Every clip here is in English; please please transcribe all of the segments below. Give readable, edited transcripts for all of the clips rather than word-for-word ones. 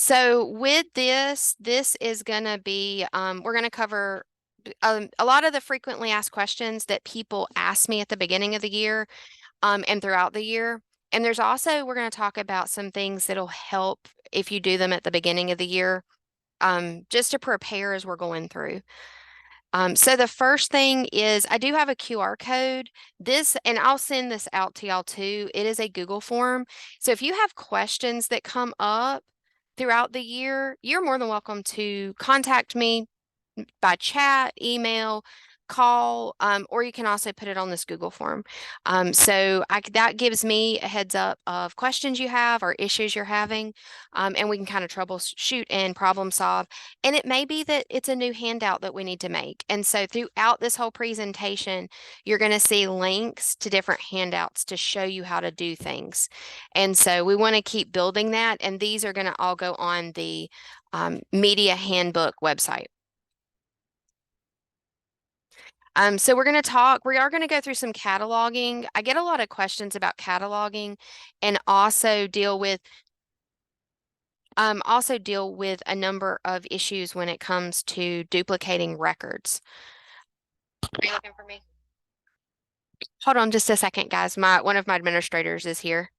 So with this is going to be, we're going to cover a lot of the frequently asked questions that people ask me at the beginning of the year, and throughout the year. And there's also, we're going to talk about some things that'll help if you do them at the beginning of the year, just to prepare as we're going through. So the first thing is I do have a QR code. This, and I'll send this out to y'all too. It is a Google form. So if you have questions that come up throughout the year, you're more than welcome to contact me by chat, email, call, or you can also put it on this Google form. That gives me a heads up of questions you have or issues you're having, and we can kind of troubleshoot and problem solve. And it may be that it's a new handout that we need to make. And so throughout this whole presentation, you're going to see links to different handouts to show you how to do things. And so we want to keep building that. And these are going to all go on the media handbook website. So we are going to go through some cataloging. I get a lot of questions about cataloging and also deal with a number of issues when it comes to duplicating records. Are you looking for me? Hold on just a second, guys. One of my administrators is here.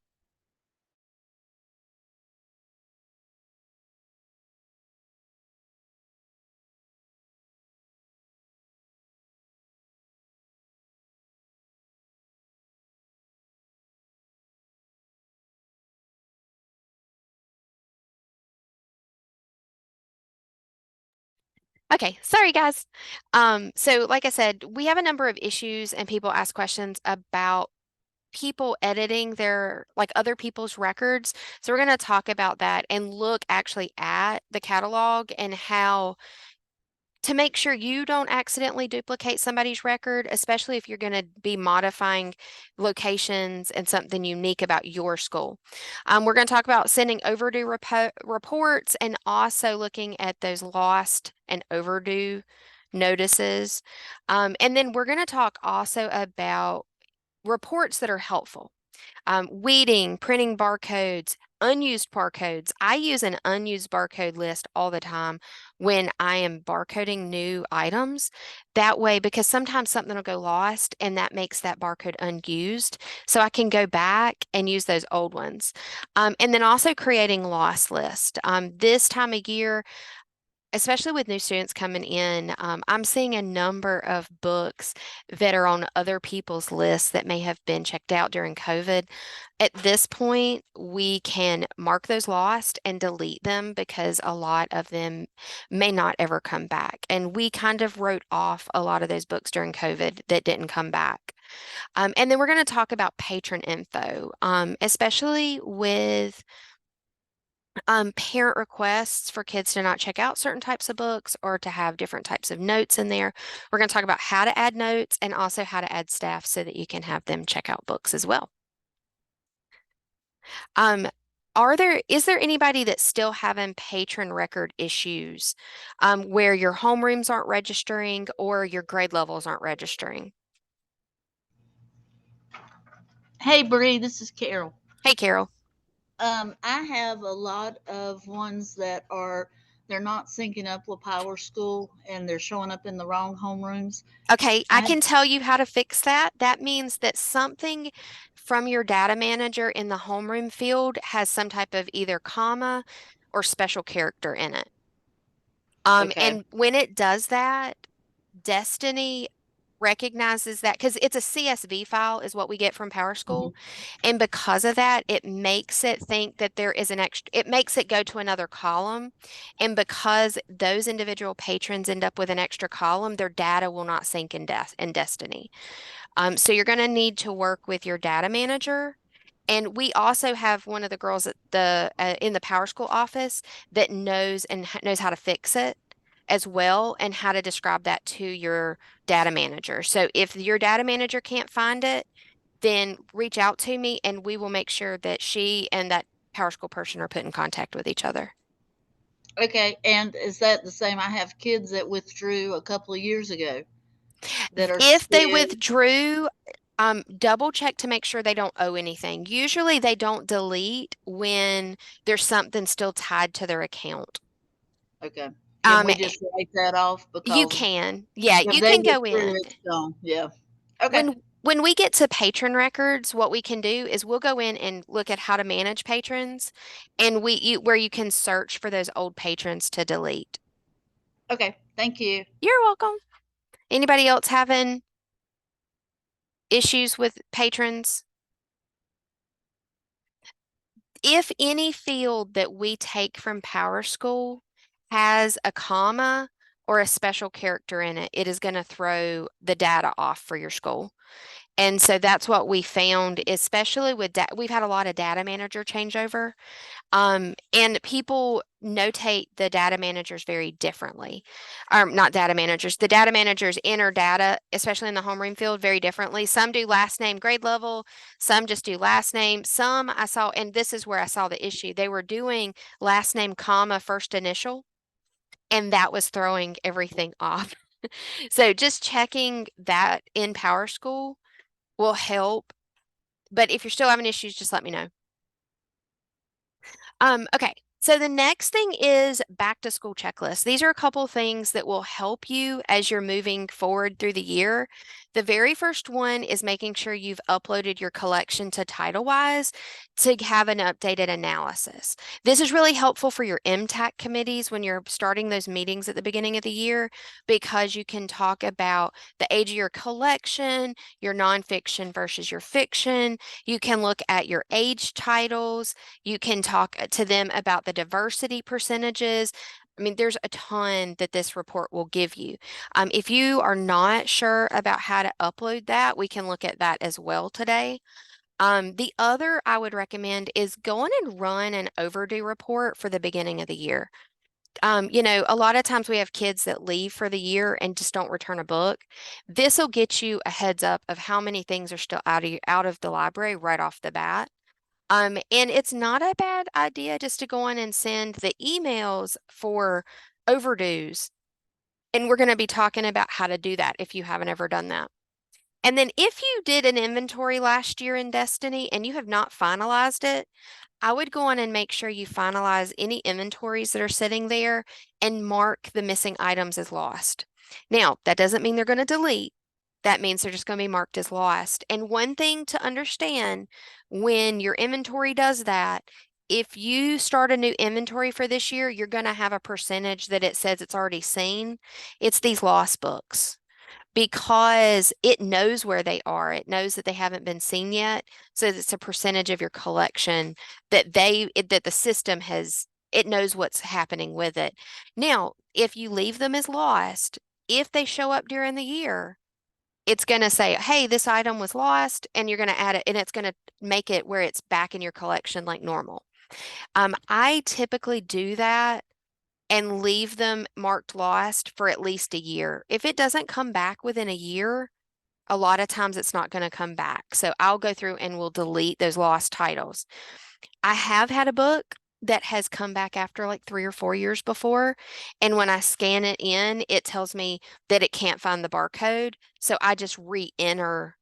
Okay, sorry guys. So like I said, we have a number of issues and people ask questions about people editing like other people's records. So we're going to talk about that and look actually at the catalog and how to make sure you don't accidentally duplicate somebody's record, especially if you're going to be modifying locations and something unique about your school. We're going to talk about sending overdue reports and also looking at those lost and overdue notices. And then we're going to talk also about reports that are helpful. Weeding, printing barcodes, unused barcodes. I use an unused barcode list all the time when I am barcoding new items. That way, because sometimes something will go lost and that makes that barcode unused. So I can go back and use those old ones. And then also creating loss list. This time of year, especially with new students coming in, I'm seeing a number of books that are on other people's lists that may have been checked out during COVID. At this point, we can mark those lost and delete them because a lot of them may not ever come back. And we kind of wrote off a lot of those books during COVID that didn't come back. And then we're going to talk about patron info, especially with parent requests for kids to not check out certain types of books or to have different types of notes in there. We're going to talk about how to add notes and also how to add staff so that you can have them check out books as well. Um, is there anybody that's still having patron record issues, where your homerooms aren't registering or your grade levels aren't registering? Hey, Bree, this is Carol. Hey, Carol. I have a lot of ones that they're not syncing up with Power School and they're showing up in the wrong homerooms. Okay, I I can tell you how to fix that. That means that something from your data manager in the homeroom field has some type of either comma or special character in it. Okay. And when it does that, Destiny recognizes that because it's a CSV file is what we get from Power Mhm. School. And because of that, it makes it think that there is an extra, it makes it go to another column. And because those individual patrons end up with an extra column, their data will not sync in Destiny. So you're going to need to work with your data manager. And we also have one of the girls at in the Power School office that knows how to fix it as well and how to describe that to your data manager. So if your data manager can't find it, then reach out to me and we will make sure that she and that Power School person are put in contact with each other. Okay, and is that the same? I have kids that withdrew a couple of years ago that are If they still withdrew, Double check to make sure they don't owe anything. Usually they don't delete when there's something still tied to their account. Okay. Can Um, we just write that off you because can, yeah, if you they can get go through, in. it's gone. Yeah. Okay. When we get to patron records, what we can do is we'll go in and look at how to manage patrons, and where you can search for those old patrons to delete. Okay. Thank you. You're welcome. Anybody else having issues with patrons? If any field that we take from Power School has a comma or a special character in it, it is going to throw the data off for your school. And so that's what we found, especially with we've had a lot of data manager changeover. And people notate the data managers very differently. Not data managers, the data managers enter data, especially in the homeroom field, very differently. Some do last name, grade level, some just do last name. Some I saw, and this is where I saw the issue. They were doing last name, comma, first initial, and that was throwing everything off. So just checking that in Power School will help. But if you're still having issues, just let me know. Okay. So the next thing is back to school checklist. These are a couple things that will help you as you're moving forward through the year. The very first one is making sure you've uploaded your collection to TitleWise to have an updated analysis. This is really helpful for your MTAC committees when you're starting those meetings at the beginning of the year because you can talk about the age of your collection, your nonfiction versus your fiction. You can look at your age titles. You can talk to them about the diversity percentages. I mean, there's a ton that this report will give you. If you are not sure about how to upload that, we can look at that as well today. The other I would recommend is going and run an overdue report for the beginning of the year. A lot of times we have kids that leave for the year and just don't return a book. This will get you a heads up of how many things are still out of the library right off the bat. And it's not a bad idea just to go in and send the emails for overdues. And we're going to be talking about how to do that if you haven't ever done that. And then if you did an inventory last year in Destiny and you have not finalized it, I would go on and make sure you finalize any inventories that are sitting there and mark the missing items as lost. Now, that doesn't mean they're going to delete. That means they're just going to be marked as lost. And one thing to understand when your inventory does that, if you start a new inventory for this year, you're going to have a percentage that it says it's already seen. It's these lost books because it knows where they are. It knows that they haven't been seen yet. So it's a percentage of your collection that the system has, it knows what's happening with it. Now, if you leave them as lost, if they show up during the year, it's going to say, hey, this item was lost, and you're going to add it, and it's going to make it where it's back in your collection like normal. I typically do that and leave them marked lost for at least a year. If it doesn't come back within a year, a lot of times it's not going to come back. So I'll go through and we'll delete those lost titles. I have had a book that has come back after like 3 or 4 years before. And when I scan it in, it tells me that it can't find the barcode. So I just re-enter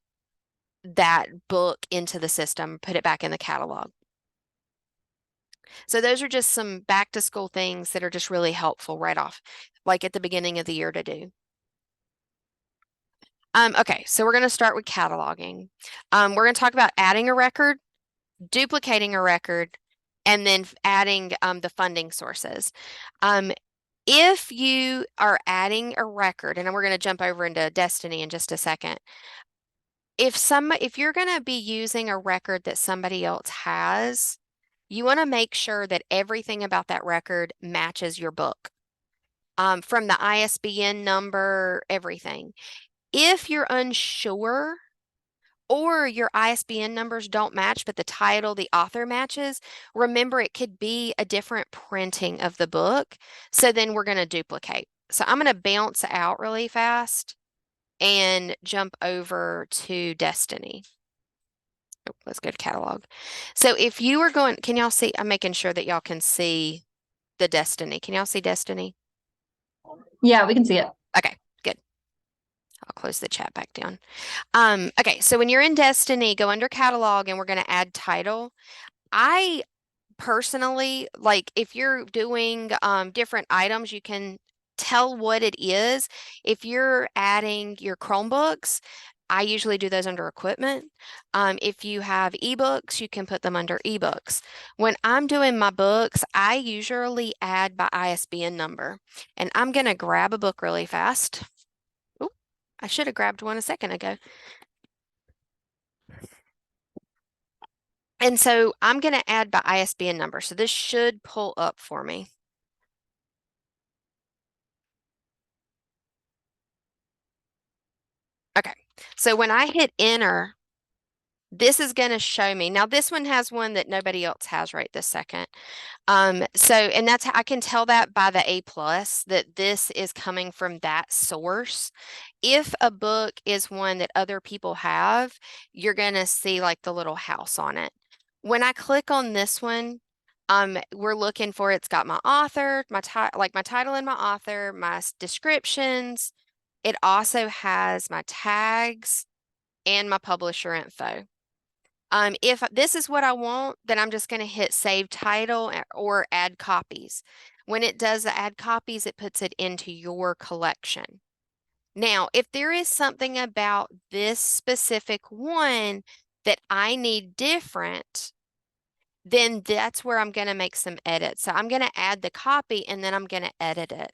that book into the system, put it back in the catalog. So those are just some back to school things that are just really helpful right off, like at the beginning of the year to do. Okay, so we're going to start with cataloging. We're going to talk about adding a record, duplicating a record, and then adding the funding sources. If you are adding a record, and we're going to jump over into Destiny in just a second. If you're going to be using a record that somebody else has, you want to make sure that everything about that record matches your book. From the ISBN number, everything. If you're unsure or your ISBN numbers don't match, but the title, the author matches, remember it could be a different printing of the book. So then we're going to duplicate. So I'm going to bounce out really fast and jump over to Destiny. Oh, let's go to catalog. So if you are going, can y'all see? I'm making sure that y'all can see the Destiny. Can y'all see Destiny? Yeah, we can see it. Okay, good. I'll close the chat back down. Okay, so when you're in Destiny, go under catalog and we're going to add title. I personally, like if you're doing different items, you can tell what it is. If you're adding your Chromebooks, I usually do those under equipment. If you have ebooks, you can put them under ebooks. When I'm doing my books, I usually add by ISBN number. And I'm going to grab a book really fast. Oh, I should have grabbed one a second ago. And so I'm going to add by ISBN number. So this should pull up for me. Okay, so when I hit enter, this is going to show me. Now, this one has one that nobody else has right this second. And that's how I can tell that by the A plus that this is coming from that source. If a book is one that other people have, you're going to see like the little house on it. When I click on this one, we're looking for it's got my author, my title and my author, my descriptions. It also has my tags and my publisher info. If this is what I want, then I'm just going to hit save title or add copies. When it does the add copies, it puts it into your collection. Now, if there is something about this specific one that I need different, then that's where I'm going to make some edits. So I'm going to add the copy and then I'm going to edit it.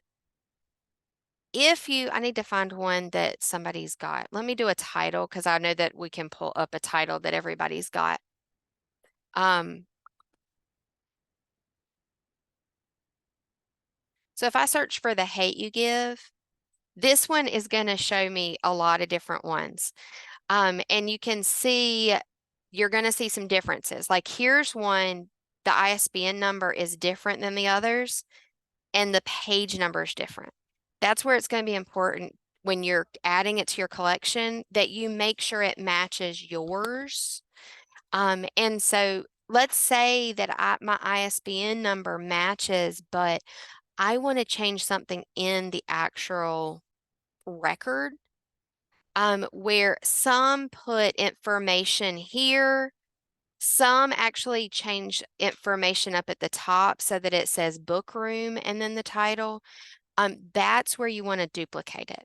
I need to find one that somebody's got. Let me do a title because I know that we can pull up a title that everybody's got. So if I search for The Hate You Give, this one is going to show me a lot of different ones. And you can see, you're going to see some differences. Like here's one, the ISBN number is different than the others, and the page number is different. That's where it's going to be important when you're adding it to your collection that you make sure it matches yours. And so let's say that my ISBN number matches, but I want to change something in the actual record, where some put information here, some actually change information up at the top so that it says book room and then the title. That's where you want to duplicate it.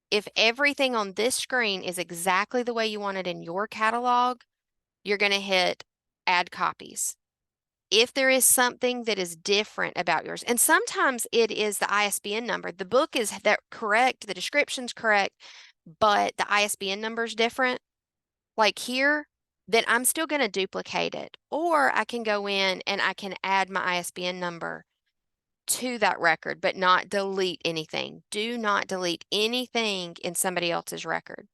If everything on this screen is exactly the way you want it in your catalog, you're going to hit add copies. If there is something that is different about yours, and sometimes it is the ISBN number, the book is that correct, the description's correct, but the ISBN number is different, like here, then I'm still going to duplicate it. Or I can go in and I can add my ISBN number to that record, but not delete anything. Do not delete anything in somebody else's record.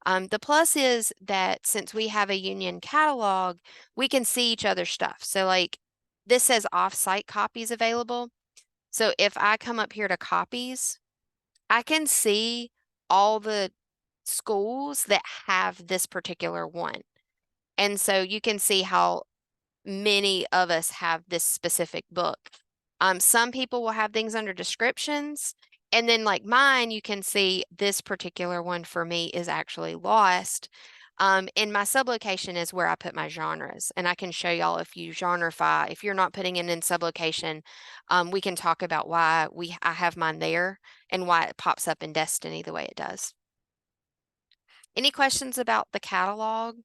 The plus is that since we have a union catalog, we can see each other's stuff. So like this says off-site copies available. So if I come up here to copies, I can see all the schools that have this particular one. And so you can see how many of us have this specific book. Some people will have things under descriptions. And then like mine, you can see this particular one for me is actually lost. And my sublocation is where I put my genres. And I can show y'all if you genreify, if you're not putting it in sublocation, we can talk about why I have mine there and why it pops up in Destiny the way it does. Any questions about the catalog?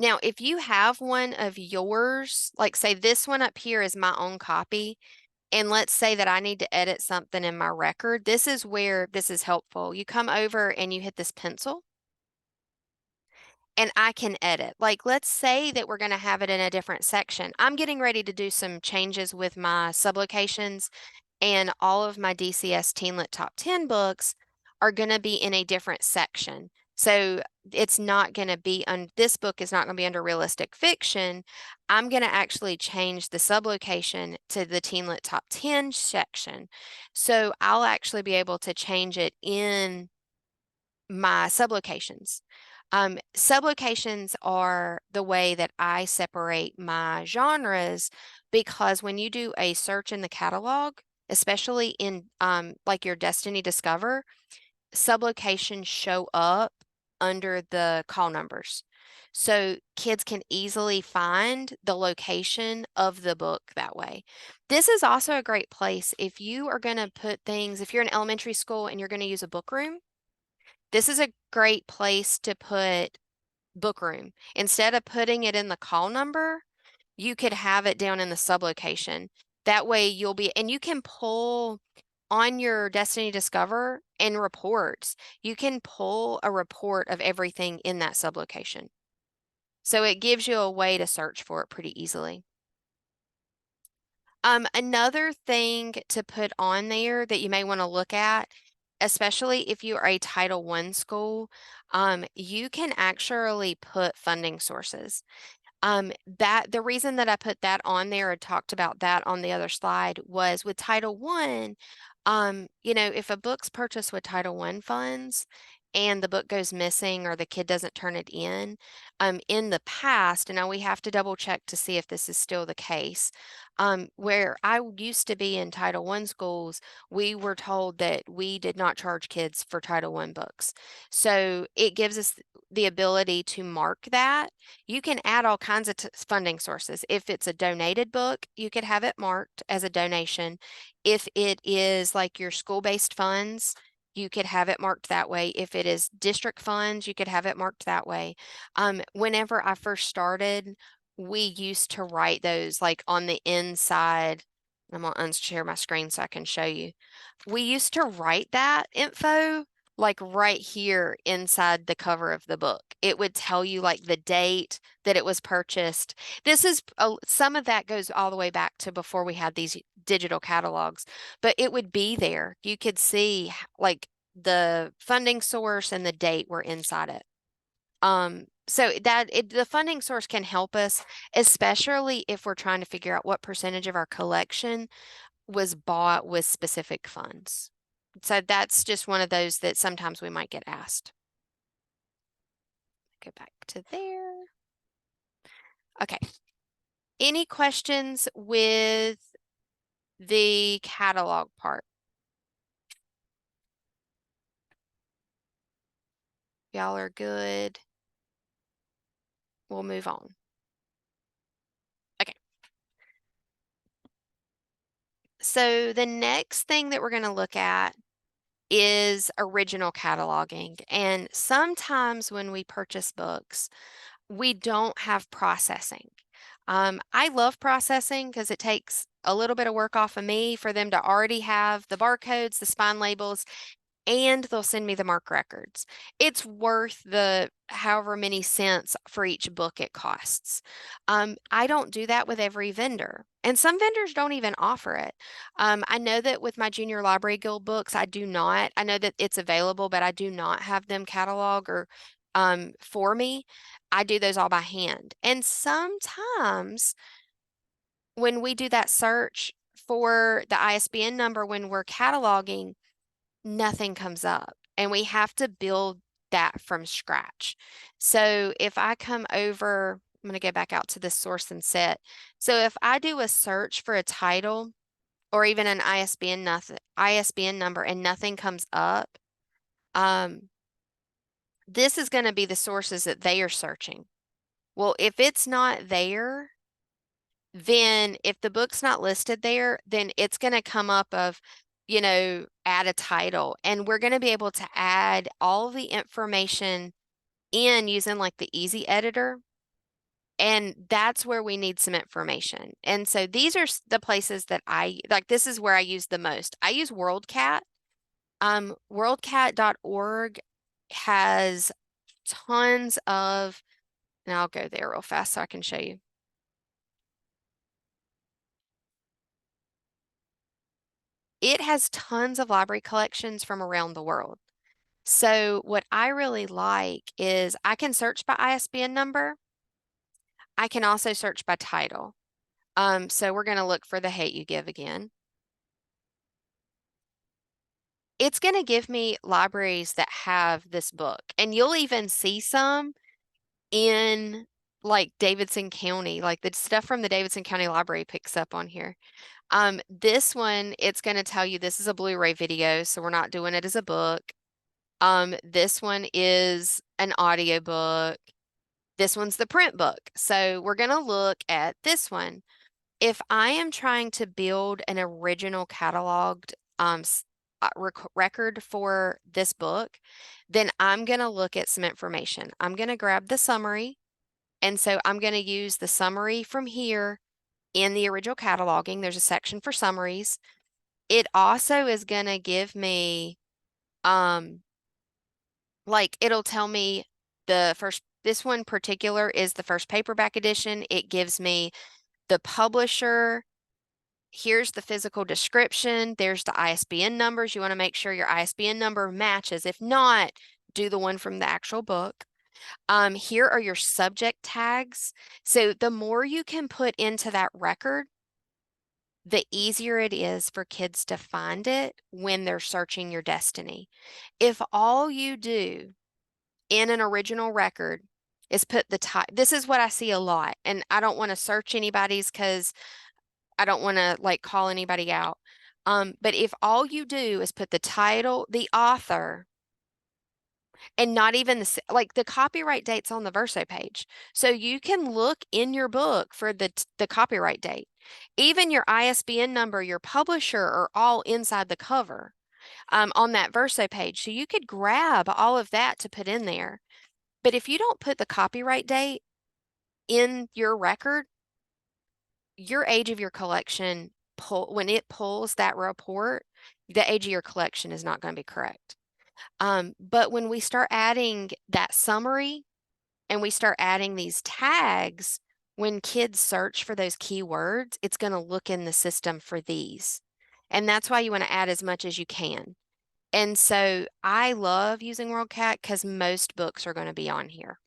Now, if you have one of yours, like say this one up here is my own copy, and let's say that I need to edit something in my record, this is where this is helpful. You come over and you hit this pencil, and I can edit. Like let's say that we're going to have it in a different section. I'm getting ready to do some changes with my sublocations, and all of my DCS Teen Lit Top 10 books are going to be in a different section. So it's not going to be this book is not going to be under realistic fiction. I'm going to actually change the sublocation to the Teen Lit Top 10 section. So I'll actually be able to change it in my sublocations. Sublocations are the way that I separate my genres because when you do a search in the catalog, especially in like your Destiny Discover, sublocations show up under the call numbers. So kids can easily find the location of the book that way. This is also a great place if you are going to put things, if you're in elementary school and you're going to use a book room, this is a great place to put book room. Instead of putting it in the call number, you could have it down in the sublocation. That way you'll be, and you can pull on your Destiny Discover and reports. You can pull a report of everything in that sublocation. So it gives you a way to search for it pretty easily. Another thing to put on there that you may want to look at, especially if you are a Title I school, you can actually put funding sources. That the reason that I put that on there or talked about that on the other slide was with Title I, if a book's purchased with Title I funds and the book goes missing or the kid doesn't turn it in the past, and now we have to double check to see if this is still the case. Where I used to be in Title I schools, we were told that we did not charge kids for Title I books. So it gives us the ability to mark that. You can add all kinds of funding sources. If it's a donated book, you could have it marked as a donation. If it is like your school-based funds, you could have it marked that way. If it is district funds, you could have it marked that way. Whenever I first started, we used to write those like on the inside. I'm gonna unshare my screen so I can show you. We used to write that info like right here inside the cover of the book. It would tell you like the date that it was purchased. This is some of that goes all the way back to before we had these digital catalogs, but it would be there. You could see like the funding source and the date were inside it. So the funding source can help us, especially if we're trying to figure out what percentage of our collection was bought with specific funds. So that's just one of those that sometimes we might get asked. Go back to there. Okay. Any questions with the catalog part? Y'all are good. We'll move on. Okay. So the next thing that we're going to look at is original cataloging. And sometimes when we purchase books, we don't have processing. I love processing because it takes a little bit of work off of me for them to already have the barcodes, the spine labels, and they'll send me the mark records. It's worth the however many cents for each book it costs. I don't do that with every vendor, and some vendors don't even offer it. I know that with my Junior Library Guild books, I do not. I know that it's available, but I do not have them catalog or for me. I do those all by hand. And sometimes when we do that search for the ISBN number when we're cataloging, nothing comes up and we have to build that from scratch. So if I come over, I'm going to go back out to this source and set. So if I do a search for a title or even an ISBN number and nothing comes up, this is going to be the sources that they are searching. Well, if it's not there, then if the book's not listed there, then it's going to come up of, add a title. And we're going to be able to add all of the information in using like the easy editor. And that's where we need some information. And so these are the places that this is where I use the most. I use WorldCat. WorldCat.org has tons of, and I'll go there real fast so I can show you. It has tons of library collections from around the world. So what I really like is I can search by ISBN number. I can also search by title. So we're going to look for The Hate U Give again. it's going to give me libraries that have this book. And you'll even see some in like Davidson County, like the stuff from the Davidson County Library picks up on here. This one, it's going to tell you this is a Blu-ray video, so we're not doing it as a book. This one is an audiobook. This one's the print book. So we're going to look at this one. If I am trying to build an original cataloged record for this book, then I'm going to look at some information. I'm going to grab the summary. And so I'm going to use the summary from here in the original cataloging. There's a section for summaries. It also is going to give me, um, like, it'll tell me the first, this one particular is the first paperback edition. It gives me the publisher. Here's the physical description. There's the ISBN numbers. You want to make sure your ISBN number matches. If not, do the one from the actual book. Here are your subject tags. So the more you can put into that record, the easier it is for kids to find it when they're searching your destiny. If all you do in an original record is put the type, this is what I see a lot, and I don't want to search anybody's because I don't want to like call anybody out. But if all you do is put the title, the author, and not even like the copyright date's on the verso page. So you can look in your book for the copyright date. Even your ISBN number, your publisher are all inside the cover on that verso page. So you could grab all of that to put in there. But if you don't put the copyright date in your record, your age of your collection when it pulls that report, the age of your collection is not going to be correct. But when we start adding that summary and we start adding these tags, when kids search for those keywords, it's going to look in the system for these. And that's why you want to add as much as you can. And so I love using WorldCat because most books are going to be on here.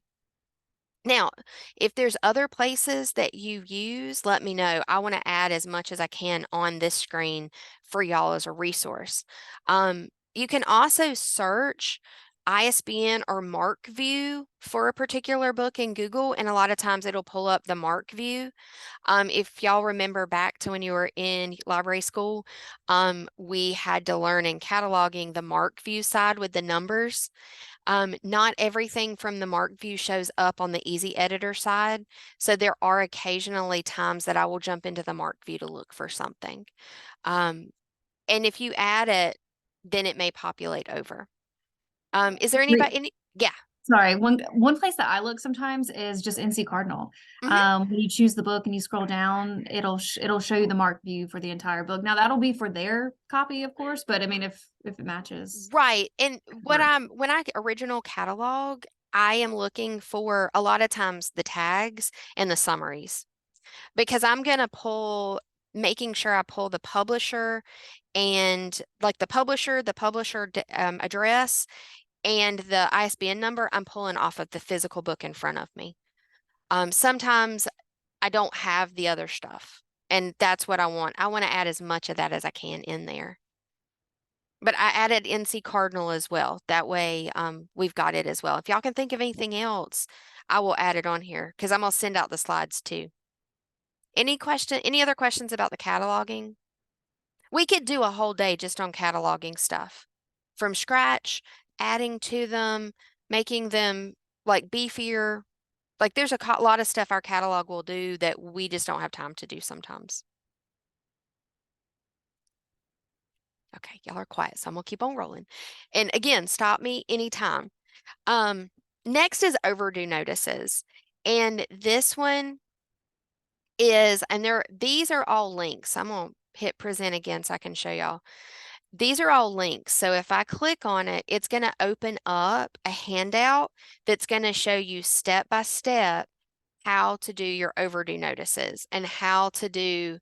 Now, if there's other places that you use, let me know. I want to add as much as I can on this screen for y'all as a resource. You can also search ISBN or Mark View for a particular book in Google, and a lot of times it'll pull up the Mark View. If y'all remember back to when you were in library school, we had to learn in cataloging the Mark View side with the numbers. Not everything from the Mark View shows up on the Easy Editor side, so there are occasionally times that I will jump into the Mark View to look for something. Um, and if you add it, then it may populate over. Is there yeah. Sorry, one place that I look sometimes is just NC Cardinal. Mhm. When you choose the book and you scroll down, it'll show you the mark view for the entire book. Now that'll be for their copy, of course, but I mean if it matches. Right. And Work. when I original catalog, I am looking for a lot of times the tags and the summaries because I'm going to pull, making sure I pull the publisher and like the publisher address and the ISBN number, I'm pulling off of the physical book in front of me. Sometimes I don't have the other stuff, and that's what I want. I want to add as much of that as I can in there. But I added NC Cardinal as well. That way, we've got it as well. If y'all can think of anything else, I will add it on here because I'm gonna send out the slides too. Any other questions about the cataloging? We could do a whole day just on cataloging stuff from scratch, adding to them, making them like beefier. Like there's a lot of stuff our catalog will do that we just don't have time to do sometimes. Okay, y'all are quiet, so I'm gonna keep on rolling. And again, stop me anytime. Um, Next is overdue notices. And this one is, and these are all links. I'm gonna hit present again so I can show y'all. These are all links. So if I click on it, it's gonna open up a handout that's gonna show you step by step how to do your overdue notices and how to do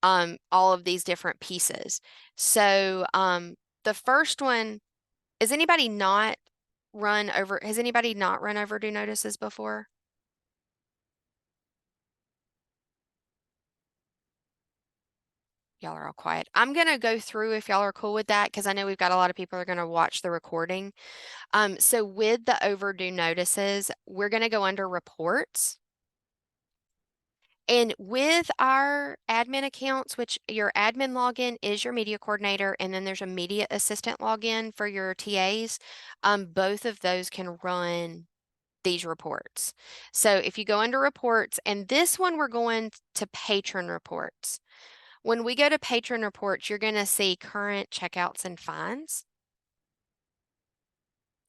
all of these different pieces. So the first one, has anybody not has anybody not run overdue notices before? Y'all are all quiet. I'm going to go through if y'all are cool with that because I know we've got a lot of people that are going to watch the recording. So with the overdue notices, we're going to go under reports. And with our admin accounts, which your admin login is your media coordinator, and then there's a media assistant login for your TAs, both of those can run these reports. So if you go under reports, and this one we're going to patron reports. When we go to patron reports, you're going to see current checkouts and fines.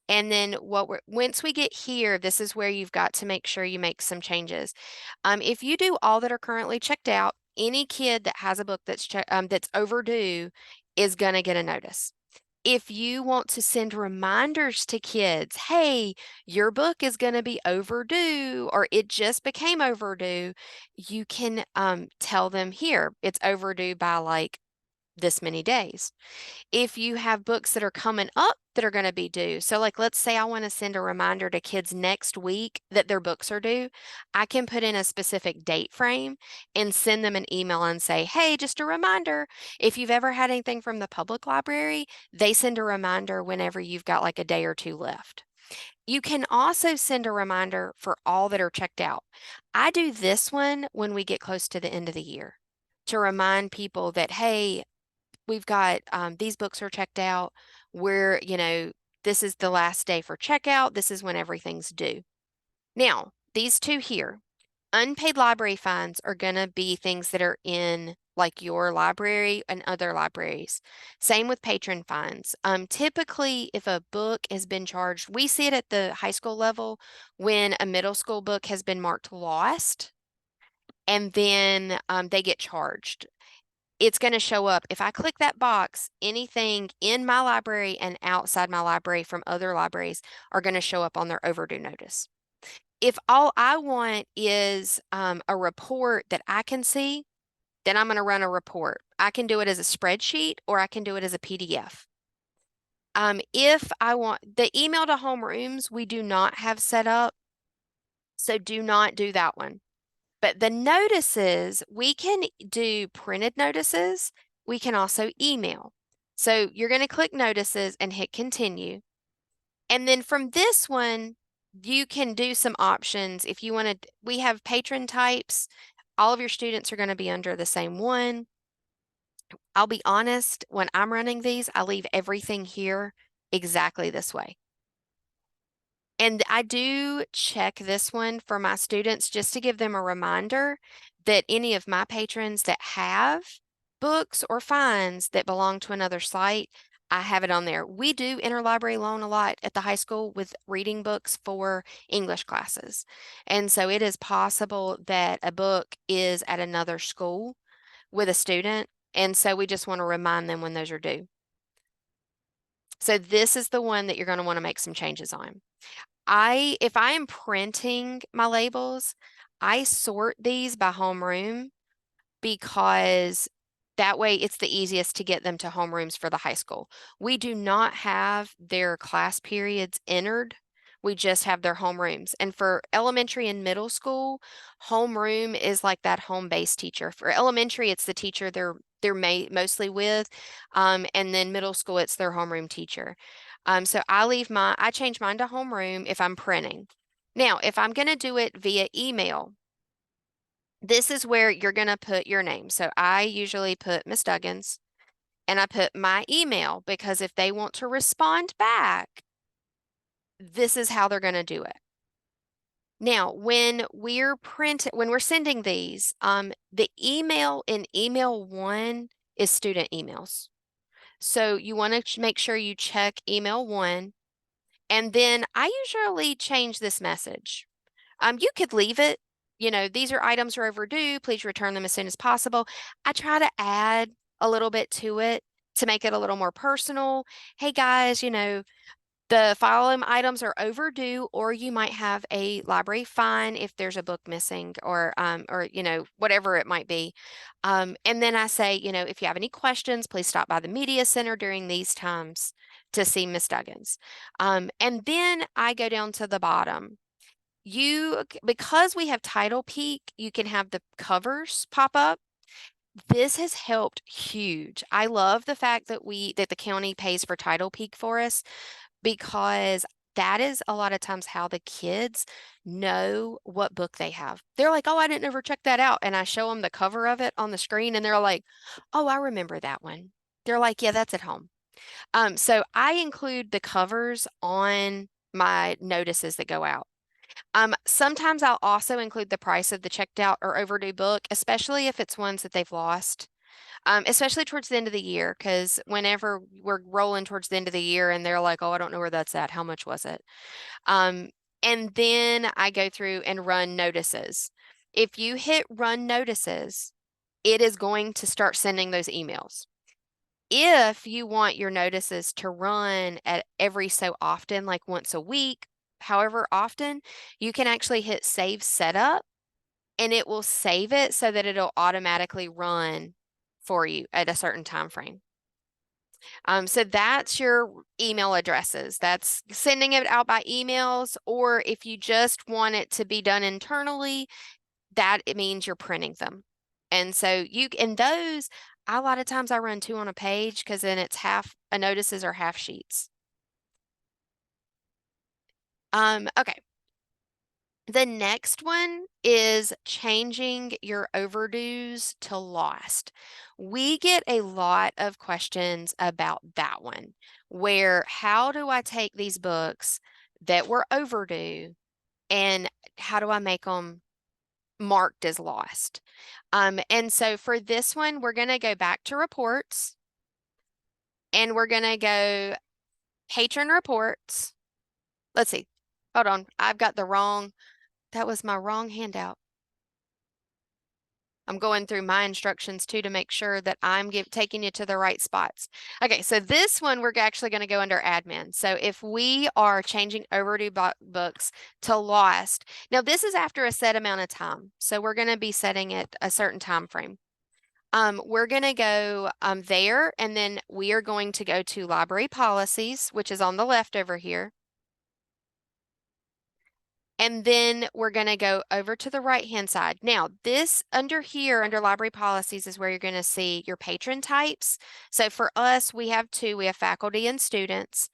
And then once we get here, this is where you've got to make sure you make some changes. If you do all that are currently checked out, any kid that has a book that's overdue is going to get a notice. If you want to send reminders to kids, hey, your book is going to be overdue or it just became overdue, you can tell them here, it's overdue by like this many days. If you have books that are coming up that are going to be due, so like let's say I want to send a reminder to kids next week that their books are due, I can put in a specific date frame and send them an email and say, hey, just a reminder. If you've ever had anything from the public library, they send a reminder whenever you've got like a day or two left. You can also send a reminder for all that are checked out. I do this one when we get close to the end of the year to remind people that, hey, we've got these books are checked out. This is the last day for checkout. This is when everything's due. Now, these two here, unpaid library fines are going to be things that are in like your library and other libraries. Same with patron fines. Typically, if a book has been charged, we see it at the high school level when a middle school book has been marked lost and then they get charged. It's going to show up. If I click that box, anything in my library and outside my library from other libraries are going to show up on their overdue notice. If all I want is a report that I can see, then I'm going to run a report. I can do it as a spreadsheet or I can do it as a PDF. If I want the email to homerooms, we do not have set up, so do not do that one. But the notices, we can do printed notices. We can also email. So you're going to click notices and hit continue. And then from this one, you can do some options. If you want to, we have patron types. All of your students are going to be under the same one. I'll be honest, when I'm running these, I leave everything here exactly this way. And I do check this one for my students just to give them a reminder that any of my patrons that have books or fines that belong to another site, I have it on there. We do interlibrary loan a lot at the high school with reading books for English classes. And so it is possible that a book is at another school with a student. And so we just want to remind them when those are due. So this is the one that you're going to want to make some changes on. If I am printing my labels, I sort these by homeroom because that way it's the easiest to get them to homerooms for the high school. We do not have their class periods entered. We just have their homerooms. And for elementary and middle school, homeroom is like that home base teacher. For elementary, it's the teacher they're mostly with, and then middle school, it's their homeroom teacher. So I change mine to homeroom if I'm printing. Now, if I'm going to do it via email, this is where you're going to put your name. So I usually put Miss Duggins and I put my email because if they want to respond back, this is how they're going to do it. Now, when we're sending these, the email in email 1 is student emails. So you want to make sure you check email 1. And then I usually change this message. You could leave it, these items are overdue. Please return them as soon as possible. I try to add a little bit to it to make it a little more personal. Hey guys, the following items are overdue, or you might have a library fine if there's a book missing or whatever it might be. And then I say, if you have any questions, please stop by the media center during these times to see Miss Duggins. And then I go down to the bottom. Because we have Title Peak, you can have the covers pop up. This has helped huge. I love the fact that the county pays for Title Peak for us, because that is a lot of times how the kids know what book they have. They're like, "Oh, I didn't ever check that out." And I show them the cover of it on the screen and they're like, "Oh, I remember that one." They're like, "Yeah, that's at home." So I include the covers on my notices that go out. Sometimes I'll also include the price of the checked out or overdue book, especially if it's ones that they've lost. Especially towards the end of the year, because whenever we're rolling towards the end of the year and they're like, "Oh, I don't know where that's at. How much was it?" Um, and then I go through and run notices. If you hit run notices, it is going to start sending those emails. If you want your notices to run at every so often, like once a week, however often, you can actually hit save setup and it will save it so that it'll automatically run for you at a certain time frame. So that's your email addresses. That's sending it out by emails, or if you just want it to be done internally, that it means you're printing them. And so those, a lot of times I run 2 on a page because then it's notices are half sheets. Okay. The next one is changing your overdues to lost. We get a lot of questions about that one, where how do I take these books that were overdue and how do I make them marked as lost? And so for this one, we're going to go back to reports and we're going to go patron reports. Let's see. Hold on. That was my wrong handout. I'm going through my instructions too to make sure that I'm taking you to the right spots. Okay, so this one we're actually going to go under admin. So if we are changing overdue books to lost, now this is after a set amount of time. So we're going to be setting it a certain time frame. We're going to go there, and then we are going to go to library policies, which is on the left over here. And then we're going to go over to the right-hand side. Now, this under here, under library policies, is where you're going to see your patron types. So for us, we have 2. We have faculty and students.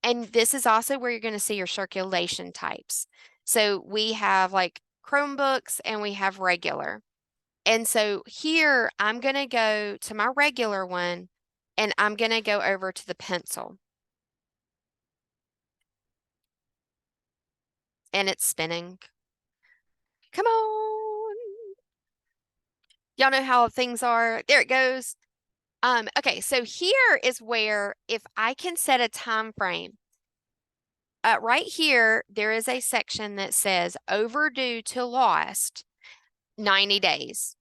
And this is also where you're going to see your circulation types. So we have like Chromebooks and we have regular. And so here, I'm going to go to my regular one and I'm going to go over to the pencil. And it's spinning. Come on. Y'all know how things are. There it goes. Okay, so here is where if I can set a time frame, right here, there is a section that says overdue to lost 90 days.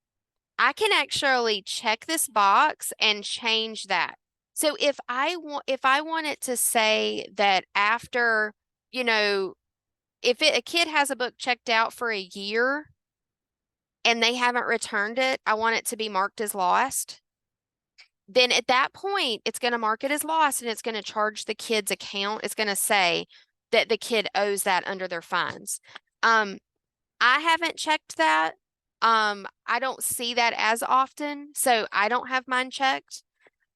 I can actually check this box and change that. So if I want it to say that after, if a kid has a book checked out for a year and they haven't returned it, I want it to be marked as lost. Then at that point, it's going to mark it as lost and it's going to charge the kid's account. It's going to say that the kid owes that under their fines. I haven't checked that. I don't see that as often, so I don't have mine checked.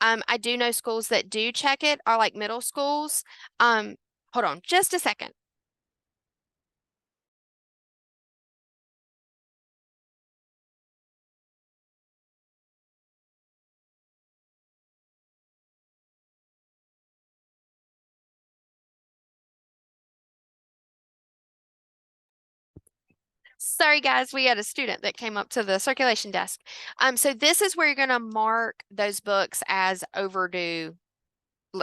I do know schools that do check it are like middle schools. Hold on just a second. Sorry, guys, we had a student that came up to the circulation desk. So this is where you're going to mark those books as overdue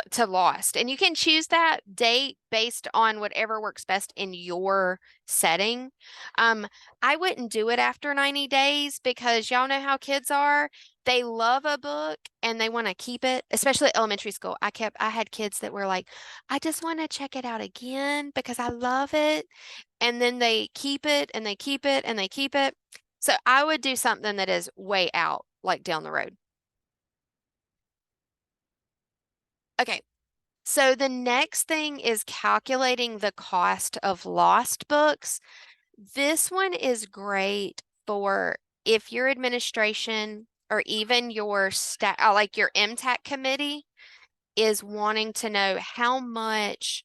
to lost. And you can choose that date based on whatever works best in your setting. I wouldn't do it after 90 days because y'all know how kids are. They love a book and they want to keep it, especially elementary school. I had kids that were like, I just want to check it out again because I love it. And then they keep it and they keep it and they keep it. So I would do something that is way out, like down the road. Okay, so the next thing is calculating the cost of lost books. This one is great for if your administration or even your like your MTAC committee is wanting to know how much,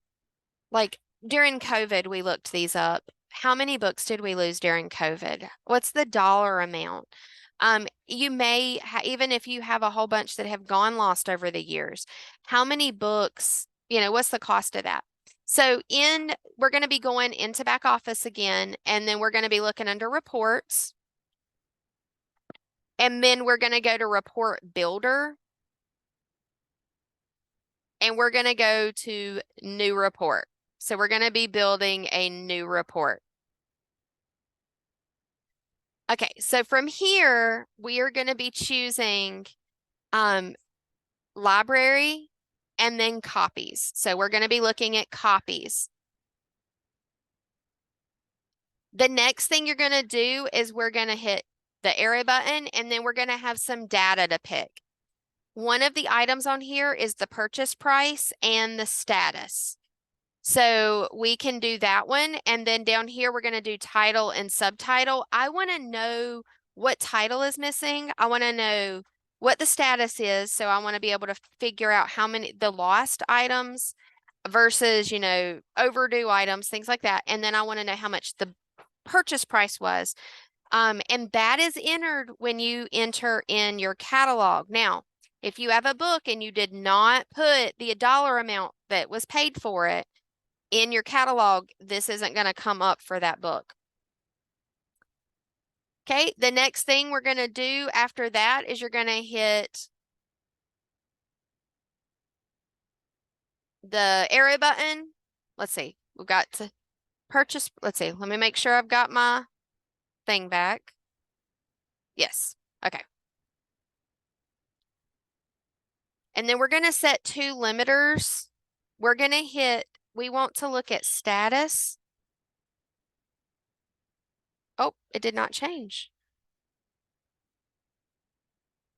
like during COVID, we looked these up. How many books did we lose during COVID? What's the dollar amount? You may even if you have a whole bunch that have gone lost over the years, how many books, what's the cost of that? So we're going to be going into back office again, and then we're going to be looking under reports. And then we're going to go to report builder. And we're going to go to new report. So we're going to be building a new report. Okay, so from here, we are going to be choosing library and then copies. So we're going to be looking at copies. The next thing you're going to do is we're going to hit the arrow button, and then we're going to have some data to pick. One of the items on here is the purchase price and the status. So we can do that one. And then down here, we're going to do title and subtitle. I want to know what title is missing. I want to know what the status is. So I want to be able to figure out how many the lost items versus, overdue items, things like that. And then I want to know how much the purchase price was. And that is entered when you enter in your catalog. Now, if you have a book and you did not put the dollar amount that was paid for it in your catalog, this isn't going to come up for that book. Okay, the next thing we're going to do after that is you're going to hit the arrow button. Let's see, we've got to purchase. Let's see, let me make sure I've got my thing back. Yes, okay. And then we're going to set 2 limiters. We're going to we want to look at status. Oh, it did not change.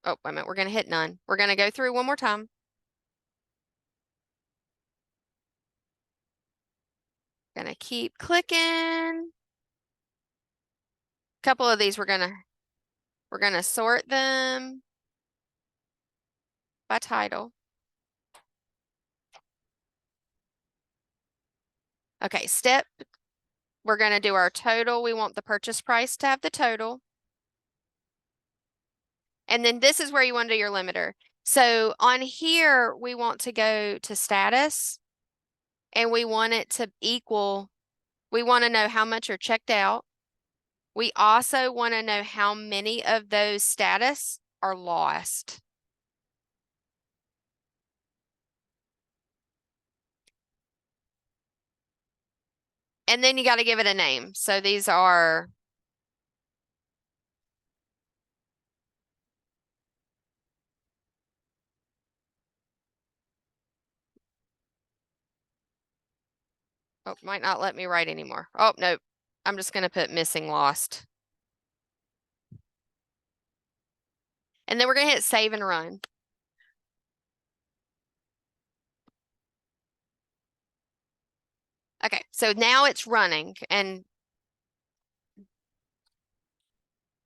Oh, wait a minute. We're going to hit none. We're going to go through one more time. Going to keep clicking. A couple of these we're going to sort them by title. Okay, we're going to do our total. We want the purchase price to have the total. And then this is where you want to do your limiter. So on here, we want to go to status, and we want it to equal, we want to know how much are checked out. We also want to know how many of those status are lost. And then you got to give it a name. So these are oh, might not let me write anymore. Oh, no. I'm just going to put missing lost. And then we're going to hit save and run. Okay, so now it's running, and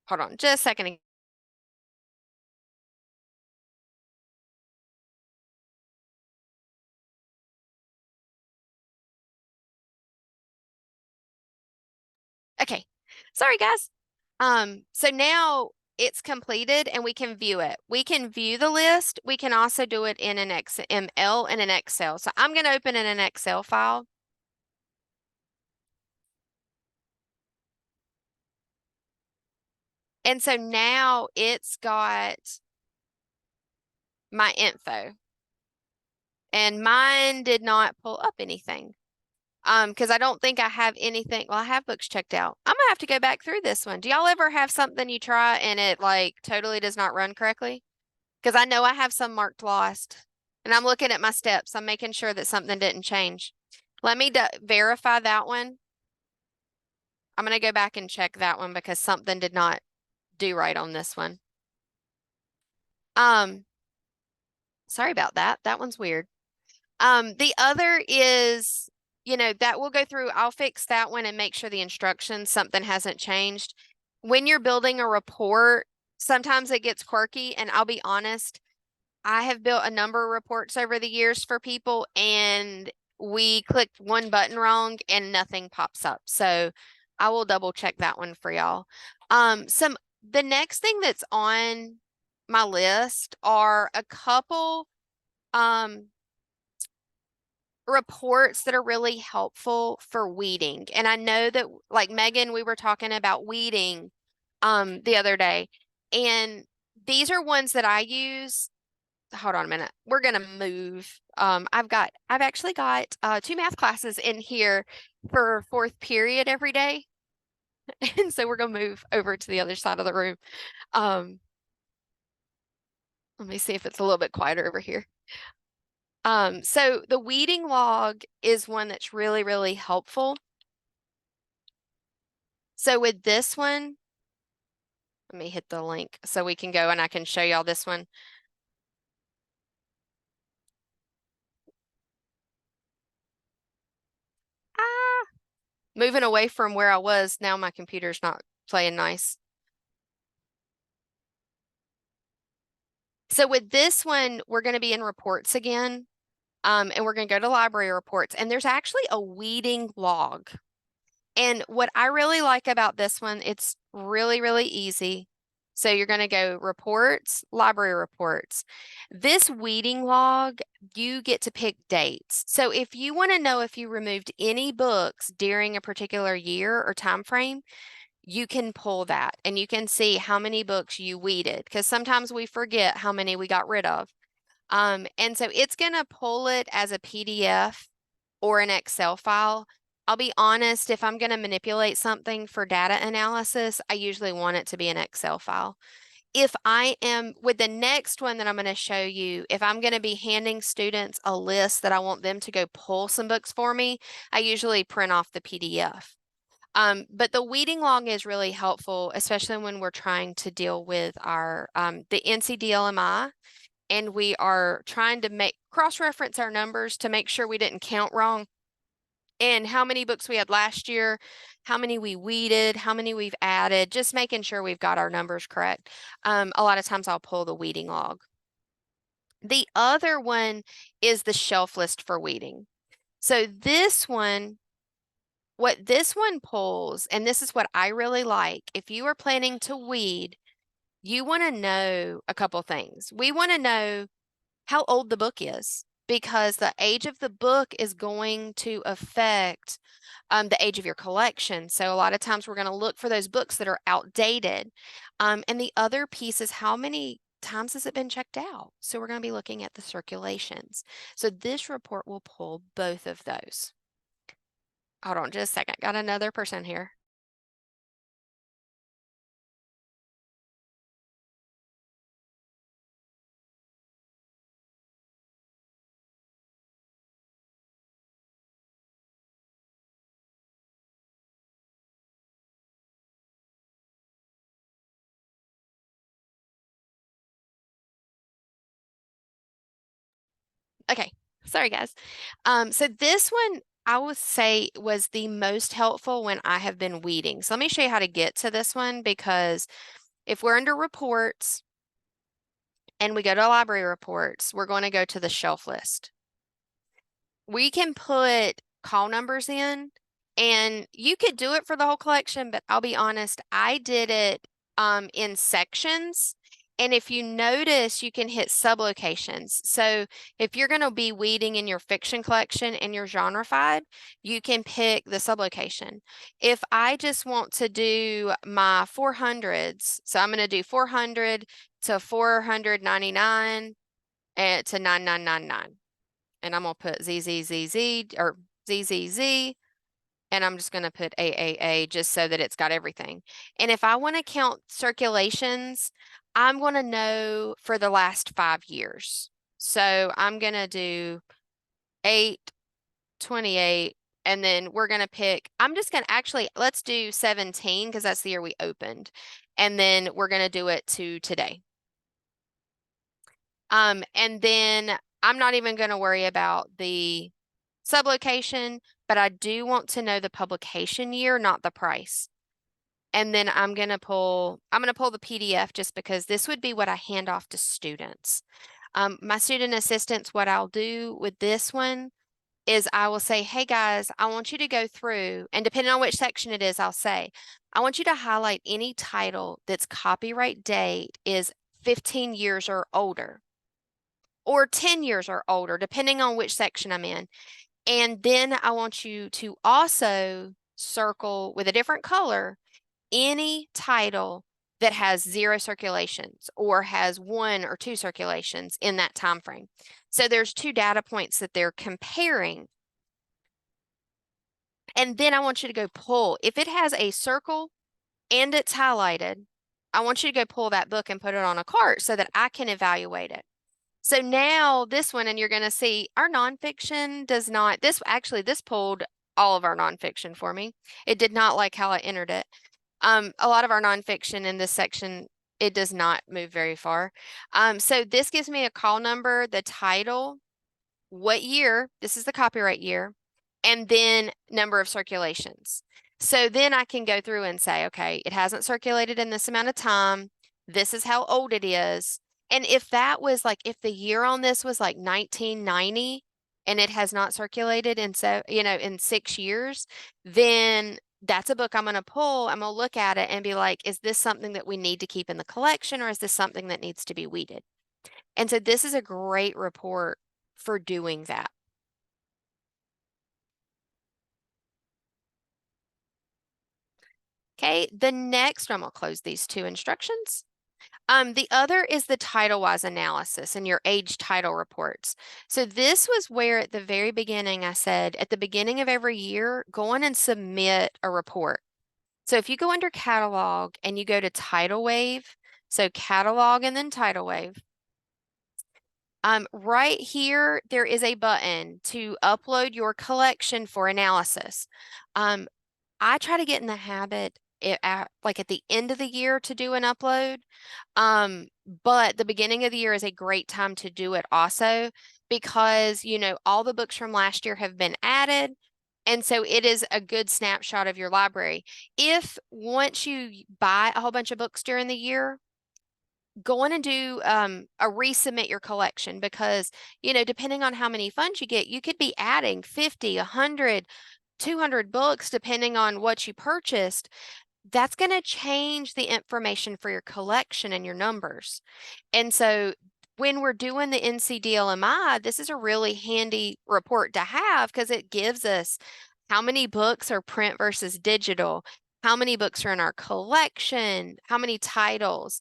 hold on just a second. Okay, sorry guys. So now it's completed and we can view it. We can view the list. We can also do it in an XML and an Excel. So I'm going to open in an Excel file. And so now it's got my info. And mine did not pull up anything. Because I don't think I have anything. Well, I have books checked out. I'm gonna have to go back through this one. Do y'all ever have something you try and it like totally does not run correctly? Because I know I have some marked lost. And I'm looking at my steps. I'm making sure that something didn't change. Let me verify that one. I'm going to go back and check that one because something did not do right on this one. Sorry about that. That one's weird. The other is, that we'll go through. I'll fix that one and make sure the instructions, something hasn't changed. When you're building a report, sometimes it gets quirky, and I'll be honest, I have built a number of reports over the years for people, and we clicked one button wrong and nothing pops up. So I will double check that one for y'all. The next thing that's on my list are a couple reports that are really helpful for weeding. And I know that, like Megan, we were talking about weeding the other day, and these are ones that I use. Hold on a minute. We're gonna move. I've actually got two math classes in here for fourth period every day. And so we're gonna move over to the other side of the room. Um, Let me see if it's a little bit quieter over here. So the weeding log is one that's really, really helpful. So with this one, let me hit the link so we can go and I can show y'all this one. Ah, moving away from where I was, now my computer's not playing nice. So with this one, we're going to be in reports again, and we're going to go to library reports, and there's actually a weeding log. And what I really like about this one, it's really, really easy. So you're going to go reports, library reports. This weeding log, you get to pick dates. So if you want to know if you removed any books during a particular year or time frame, you can pull that and you can see how many books you weeded, because sometimes we forget how many we got rid of. And so it's going to pull it as a PDF or an Excel file. I'll be honest, if I'm going to manipulate something for data analysis, I usually want it to be an Excel file. If I am with the next one that I'm going to show you, if I'm going to be handing students a list that I want them to go pull some books for me, I usually print off the PDF. But the weeding log is really helpful, especially when we're trying to deal with our the NCDLMI, and we are trying to make cross-reference our numbers to make sure we didn't count wrong, and how many books we had last year, how many we weeded, how many we've added, just making sure we've got our numbers correct. A lot of times I'll pull the weeding log. The other one is the shelf list for weeding. So this one, what this one pulls, and this is what I really like, if you are planning to weed, you want to know a couple things. We want to know how old the book is, because the age of the book is going to affect the age of your collection. So a lot of times we're going to look for those books that are outdated. And the other piece is how many times has it been checked out? So we're going to be looking at the circulations. So this report will pull both of those. Hold on just a second. Got another person here. Okay, sorry guys. So this one I would say was the most helpful when I have been weeding. So let me show you how to get to this one, because if we're under reports and we go to library reports, we're going to go to the shelf list. We can put call numbers in, and you could do it for the whole collection, but I'll be honest, I did it in sections. And if you notice, you can hit sublocations. So if you're going to be weeding in your fiction collection and your genrefied, you can pick the sublocation. If I just want to do my 400s, so I'm going to do 400 to 499 and to 9999. And I'm going to put ZZZZ or ZZZ, and I'm just going to put AAA just so that it's got everything. And if I want to count circulations, I'm going to know for the last 5 years. So I'm going to do 8, 28, and then we're going to pick, I'm just going to actually, let's do 17 because that's the year we opened. And then we're going to do it to today. And then I'm not even going to worry about the sublocation, but I do want to know the publication year, not the price. And then I'm going to pull the PDF just because this would be what I hand off to students. My student assistants, what I'll do with this one is I will say, hey guys, I want you to go through, and depending on which section it is, I'll say, I want you to highlight any title that's copyright date is 15 years or older, or 10 years or older, depending on which section I'm in. And then I want you to also circle with a different color any title that has 0 circulations or has 1 or 2 circulations in that time frame. So there's 2 data points that they're comparing. And then I want you to go pull. If it has a circle and it's highlighted, I want you to go pull that book and put it on a cart so that I can evaluate it. So now this one, and you're going to see our nonfiction does not, this pulled all of our nonfiction for me. It did not like how I entered it. A lot of our nonfiction in this section, it does not move very far. So this gives me a call number, the title, what year, this is the copyright year, and then number of circulations. So then I can go through and say, okay, it hasn't circulated in this amount of time. This is how old it is. And if that was like, if the year on this was like 1990 and it has not circulated in in 6 years, then that's a book I'm going to pull. I'm going to look at it and be like, is this something that we need to keep in the collection, or is this something that needs to be weeded? And so this is a great report for doing that. Okay, the next, I'm going to close these 2 instructions. The other is the title-wise analysis and your age title reports. So this was where at the very beginning I said, at the beginning of every year, go on and submit a report. So if you go under catalog and you go to tidal wave, so catalog and then tidal wave, right here, there is a button to upload your collection for analysis. I try to get in the habit like at the end of the year to do an upload. But the beginning of the year is a great time to do it also because, all the books from last year have been added. And so it is a good snapshot of your library. If once you buy a whole bunch of books during the year, go on and do a resubmit your collection because, depending on how many funds you get, you could be adding 50, 100, 200 books depending on what you purchased. That's going to change the information for your collection and your numbers. And so when we're doing the NCDLMI, this is a really handy report to have because it gives us how many books are print versus digital, how many books are in our collection, how many titles.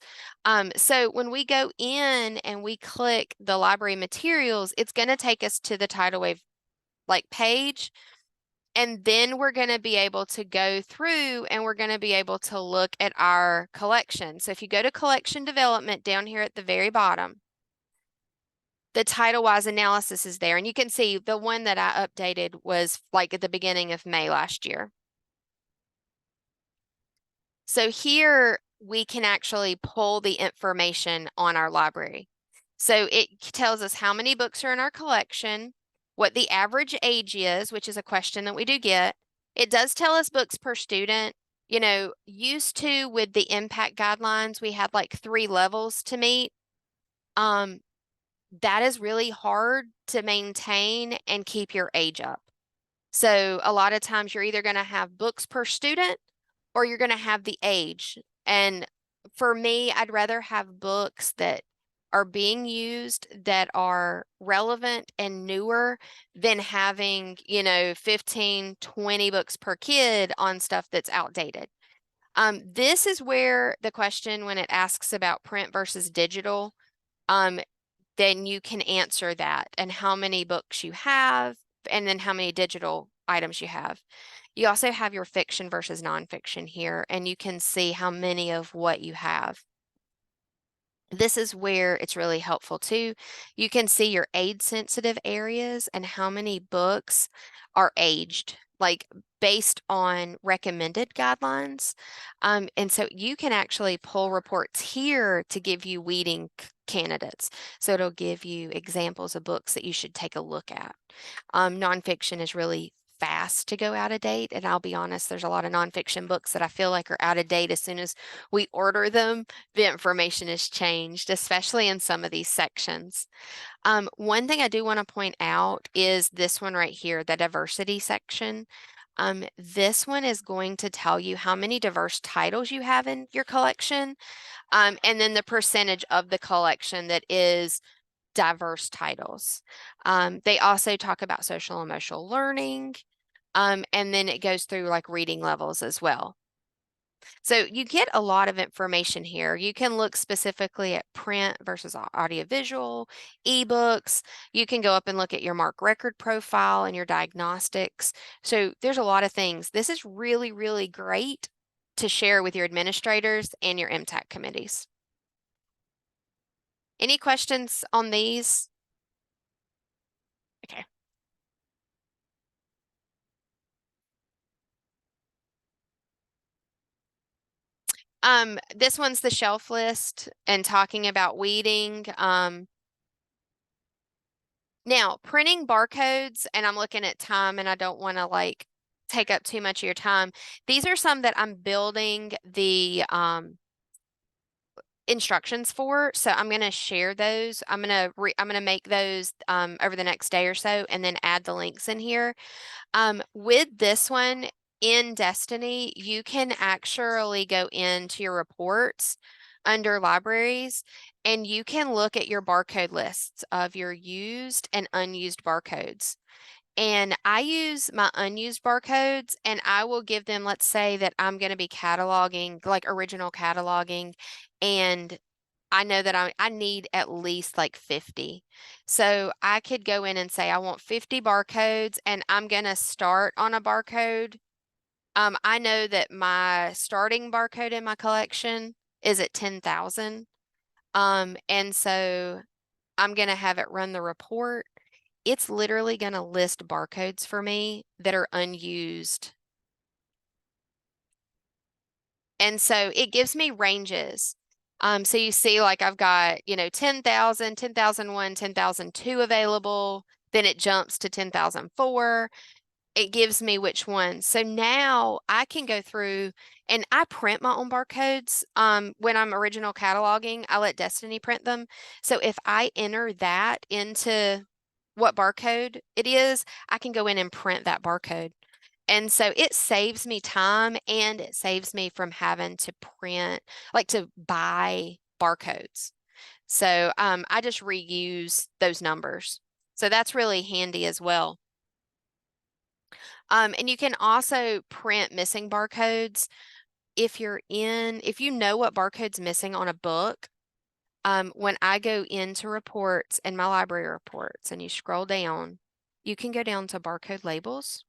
So when we go in and we click the library materials, it's going to take us to the tidal wave page. And then we're going to be able to go through and we're going to be able to look at our collection. So if you go to collection development down here at the very bottom, the title-wise analysis is there. And you can see the one that I updated was like at the beginning of May last year. So here we can actually pull the information on our library. So it tells us how many books are in our collection, what the average age is, which is a question that we do get. It does tell us books per student. Used to with the impact guidelines, we had like 3 levels to meet. That is really hard to maintain and keep your age up. So a lot of times you're either going to have books per student or you're going to have the age. And for me, I'd rather have books that are being used that are relevant and newer than having, 15, 20 books per kid on stuff that's outdated. This is where the question, when it asks about print versus digital, then you can answer that and how many books you have, and then how many digital items you have. You also have your fiction versus nonfiction here, and you can see how many of what you have. This is where it's really helpful too. You can see your age-sensitive areas and how many books are aged, like based on recommended guidelines. And so you can actually pull reports here to give you weeding candidates. So it'll give you examples of books that you should take a look at. Nonfiction is really fast to go out of date. And I'll be honest, there's a lot of nonfiction books that I feel like are out of date as soon as we order them. The information has changed, especially in some of these sections. One thing I do want to point out is this one right here, the diversity section. This one is going to tell you how many diverse titles you have in your collection, and then the percentage of the collection that is diverse titles. They also talk about social emotional learning, and then it goes through like reading levels as well. So you get a lot of information here. You can look specifically at print versus audiovisual, ebooks. You can go up and look at your MARC record profile and your diagnostics. So there's a lot of things. This is really, really great to share with your administrators and your MTAC committees. Any questions on these? Okay. This one's the shelf list and talking about weeding. Now printing barcodes, and I'm looking at time and I don't want to like take up too much of your time. These are some that I'm building the instructions for. So I'm going to share those. I'm going to make those over the next day or so and then add the links in here. With this one in Destiny, you can actually go into your reports under libraries and you can look at your barcode lists of your used and unused barcodes. And I use my unused barcodes and I will give them, let's say that I'm going to be cataloging, like original cataloging, and I know that I need at least like 50. So I could go in and say, I want 50 barcodes and I'm going to start on a barcode. I know that my starting barcode in my collection is at 10,000. And so I'm going to have it run the report. It's literally going to list barcodes for me that are unused. And so it gives me ranges. So you see like I've got, 10,000, 10,001, 10,002 available. Then it jumps to 10,004. It gives me which ones. So now I can go through and I print my own barcodes. When I'm original cataloging, I let Destiny print them. So if I enter that into what barcode it is, I can go in and print that barcode. And so it saves me time and it saves me from having to print, like to buy barcodes. So I just reuse those numbers. So that's really handy as well. And you can also print missing barcodes. If you know what barcode's missing on a book, when I go into reports and my library reports and you scroll down, you can go down to barcode labels.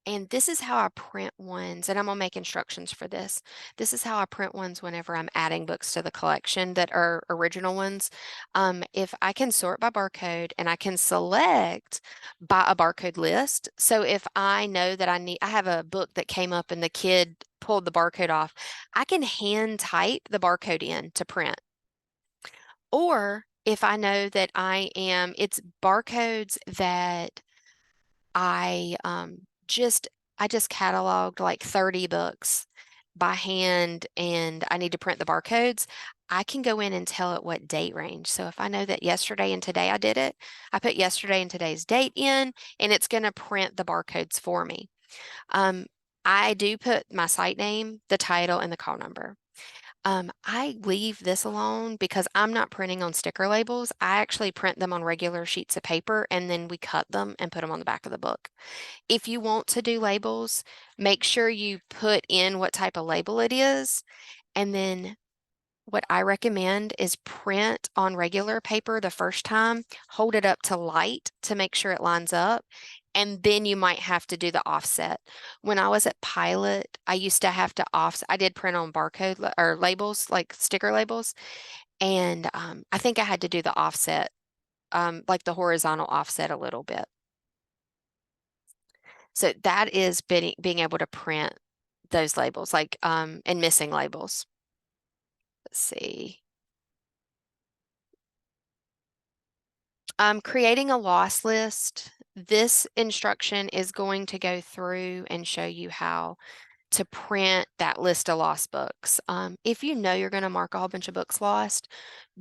And this is how I print ones, and I'm gonna make instructions for this. This is how I print ones whenever I'm adding books to the collection that are original ones. If I can sort by barcode and I can select by a barcode list. So if I know that I have a book that came up and the kid pulled the barcode off, I can hand type the barcode in to print. Or if I know that it's barcodes that I just I just cataloged like 30 books by hand and I need to print the barcodes, I can go in and tell it what date range. So if I know that yesterday and today I did it, I put yesterday and today's date in and it's going to print the barcodes for me. I do put my site name, the title, and the call number. I leave this alone because I'm not printing on sticker labels. I actually print them on regular sheets of paper and then we cut them and put them on the back of the book. If you want to do labels, make sure you put in what type of label it is. And then what I recommend is print on regular paper the first time, hold it up to light to make sure it lines up. And then you might have to do the offset. When I was at Pilot, I used to have to offset. I did print on barcode or labels, like sticker labels. And I think I had to do the offset, like the horizontal offset a little bit. So that is being able to print those labels, like and missing labels. Let's see. Creating a loss list. this instruction is going to go through and show you how to print that list of lost books. If you know you're going to mark a whole bunch of books lost,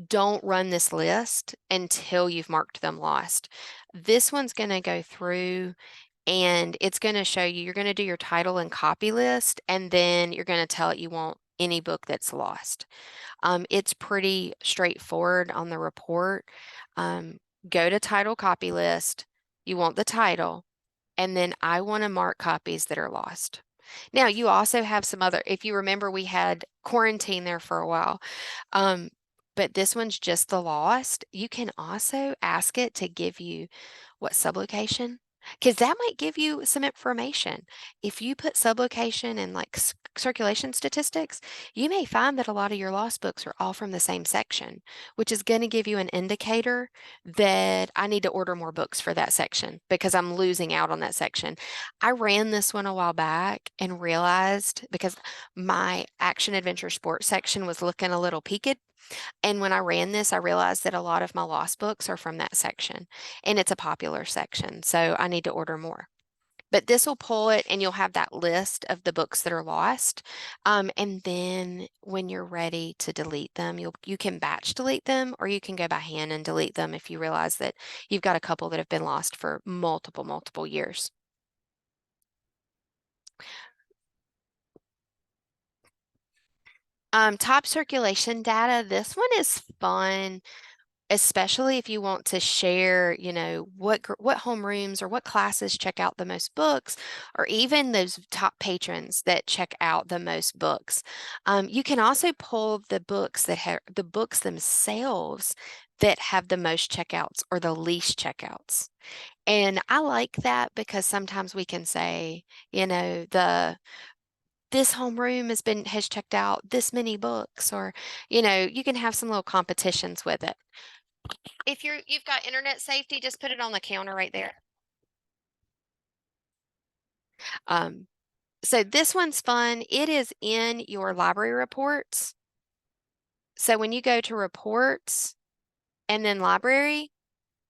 don't run this list until you've marked them lost. This one's going to go through and it's going to show you, you're going to do your title and copy list, and then you're going to tell it you want any book that's lost. It's pretty straightforward on the report. Um, Go to title copy list. You want the title, and then I want to mark copies that are lost. Now, you also have some other, if you remember, we had quarantine there for a while. Um, but this one's just the lost. You can also ask it to give you what sublocation, because that might give you some information. If you put sublocation and like circulation statistics, you may find that a lot of your lost books are all from the same section, which is going to give you an indicator that I need to order more books for that section because I'm losing out on that section. I ran this one a while back and realized because my action adventure sports section was looking a little peaked. And when I ran this, I realized that a lot of my lost books are from that section, and it's a popular section, so I need to order more. But this will pull it, and you'll have that list of the books that are lost. And then when you're ready to delete them, you can batch delete them, or you can go by hand and delete them if you realize that you've got a couple that have been lost for multiple years. Top circulation data. This one is fun, especially if you want to share, what homerooms or what classes check out the most books, or even those top patrons that check out the most books. You can also pull the books that have the books themselves that have the most checkouts or the least checkouts. And I like that because sometimes we can say, the this homeroom has checked out this many books, or you can have some little competitions with it. If you've got internet safety, just put it on the counter right there. Um, so this one's fun. It is in your library reports. So when you go to reports and then library,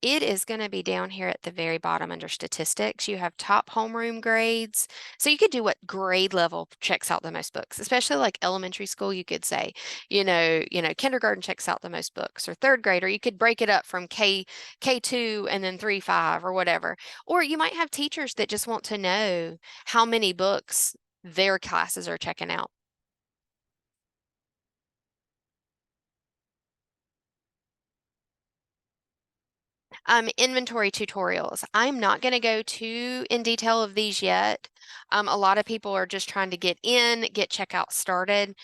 it is going to be down here at the very bottom under statistics. You have top homeroom grades. So you could do what grade level checks out the most books, especially like elementary school. You could say, kindergarten checks out the most books, or third grade, or you could break it up from K2 and then 3, 5 or whatever. Or you might have teachers that just want to know how many books their classes are checking out. Inventory tutorials. I'm not going to go too in detail of these yet. A lot of people are just trying to get checkout started.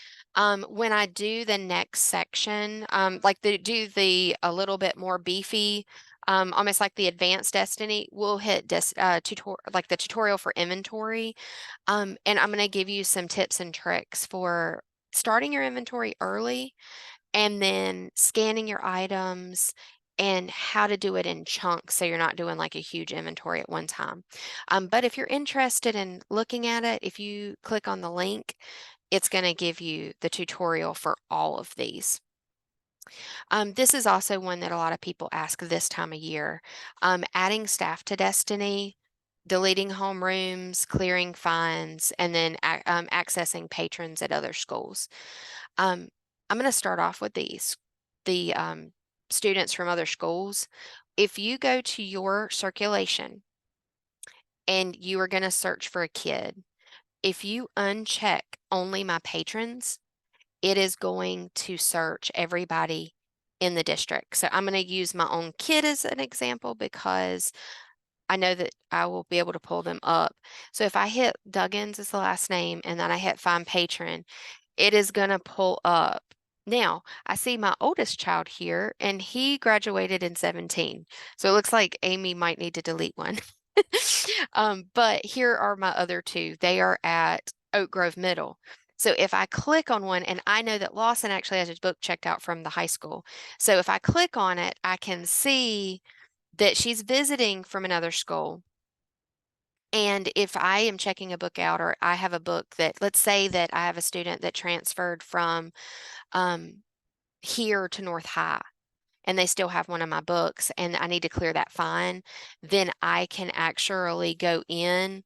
When I do the next section, do the a little bit more beefy, almost like the advanced Destiny, we'll hit like the tutorial for inventory. And I'm going to give you some tips and tricks for starting your inventory early, and then scanning your items, and how to do it in chunks so you're not doing like a huge inventory at one time. But if you're interested in looking at it, if you click on the link, it's going to give you the tutorial for all of these. This is also one that a lot of people ask this time of year. Adding staff to Destiny, deleting homerooms, clearing fines, and then accessing patrons at other schools. I'm going to start off with the students from other schools. If you go to your circulation and you are going to search for a kid, if you uncheck only my patrons, it is going to search everybody in the district. So I'm going to use my own kid as an example because I know that I will be able to pull them up. So if I hit Duggins as the last name and then I hit find patron, it is going to pull up. Now, I see my oldest child here, and he graduated in 17. So it looks like Amy might need to delete one. But here are my other two. They are at Oak Grove Middle. So if I click on one, and I know that Lawson actually has his book checked out from the high school. So if I click on it, I can see that she's visiting from another school. And if I am checking a book out, or I have a book that, let's say that I have a student that transferred from here to North High, and they still have one of my books and I need to clear that fine, then I can actually go in